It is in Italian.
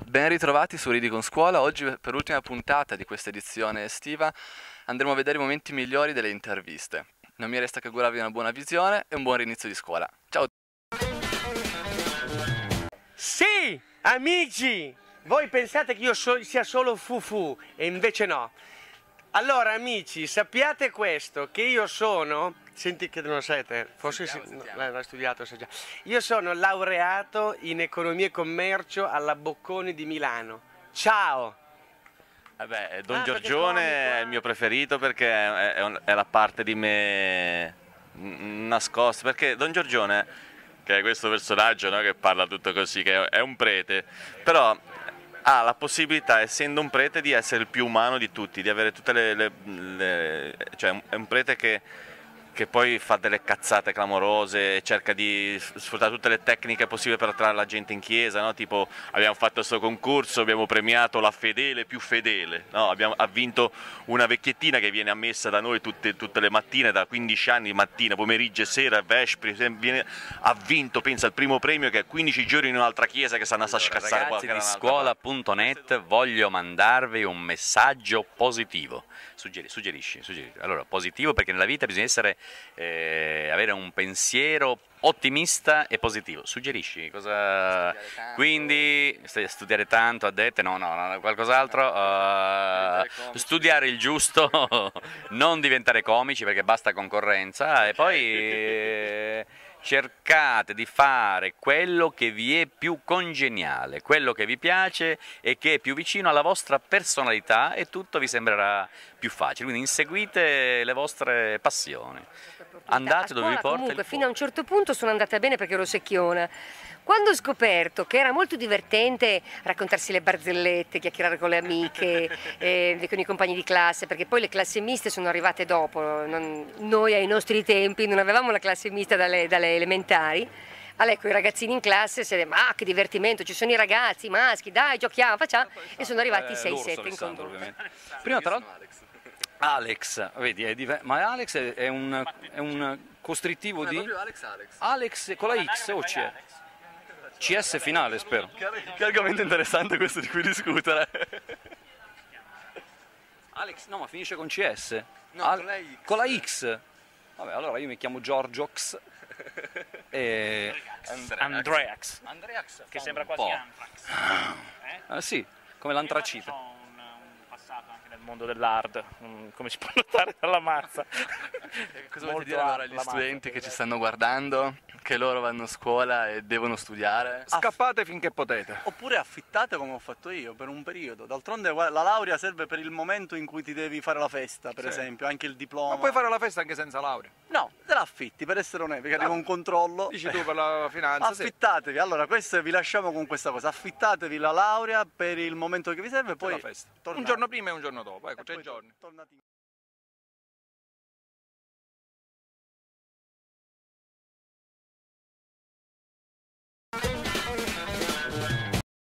Ben ritrovati su Ridi con Scuola. Oggi per l'ultima puntata di questa edizione estiva andremo a vedere i momenti migliori delle interviste. Non mi resta che augurarvi una buona visione e un buon inizio di scuola. Ciao! Sì, amici, voi pensate che io sia solo fufu e invece no. Allora amici, sappiate questo, che io sono, senti che non lo sapete, forse Sentiamo. l'hai studiato, so già. Io sono laureato in economia e commercio alla Bocconi di Milano. Ciao! Vabbè, Don perché Giorgione comico, è il mio preferito perché è la parte di me nascosta, perché Don Giorgione, che è questo personaggio, no, che parla tutto così, che è un prete, però ha la possibilità, essendo un prete, di essere il più umano di tutti, di avere tutte cioè è un prete che poi fa delle cazzate clamorose e cerca di sfruttare tutte le tecniche possibili per attrarre la gente in chiesa, no? Tipo abbiamo fatto questo concorso, abbiamo premiato la fedele più fedele, no? Ha vinto una vecchiettina che viene ammessa da noi tutte le mattine, da 15 anni, mattina, pomeriggio e sera, vespri, ha vinto, pensa, il primo premio, che è 15 giorni in un'altra chiesa che stanno a scassare qua. Ragazzi di scuola.net, voglio mandarvi un messaggio positivo. Suggerisci. Allora, positivo, perché nella vita bisogna avere un pensiero ottimista e positivo. Suggerisci cosa? Quindi studiare tanto, ha detto, no, qualcos'altro, studiare il giusto, non diventare comici perché basta concorrenza, e poi cercate di fare quello che vi è più congeniale, quello che vi piace e che è più vicino alla vostra personalità, e tutto vi sembrerà più facile. Quindi inseguite le vostre passioni. Andate dove vi porta comunque, il fino a un certo punto sono andata bene perché ero secchiona. Quando ho scoperto che era molto divertente raccontarsi le barzellette, chiacchierare con le amiche, con i compagni di classe, perché poi le classi miste sono arrivate dopo. Noi ai nostri tempi non avevamo la classe mista dalle elementari. Ecco, i ragazzini in classe, ma che divertimento, ci sono i ragazzi, i maschi, dai, giochiamo, facciamo. E sono arrivati 6-7 incontro. Prima tra l'altro Alex, vedi, ma Alex è un costrittivo di Alex con la X o C? CS finale, spero. Che argomento interessante questo di cui discutere. Alex, no, ma finisce con CS. No, con la X. Con la X. Vabbè, allora io mi chiamo Giorgiox e Andreax, che sembra quasi Anthrax. sì, come l'antracite. Ho un passato anche nel mondo dell'hard, come si può notare dalla mazza. Cosa volete dire allora agli studenti che ci stanno guardando, che loro vanno a scuola e devono studiare? Scappate finché potete. Oppure affittate come ho fatto io per un periodo. D'altronde la laurea serve per il momento in cui ti devi fare la festa, per esempio, anche il diploma. Ma puoi fare la festa anche senza laurea. No, te la affitti per essere onesti, perché arriva un controllo. Dici tu per la finanza. Affittatevi, sì. Allora questo vi lasciamo con questa cosa, affittatevi la laurea per il momento che vi serve, poi la festa. Un giorno prima e un giorno dopo, ecco, 3 giorni. Tornati.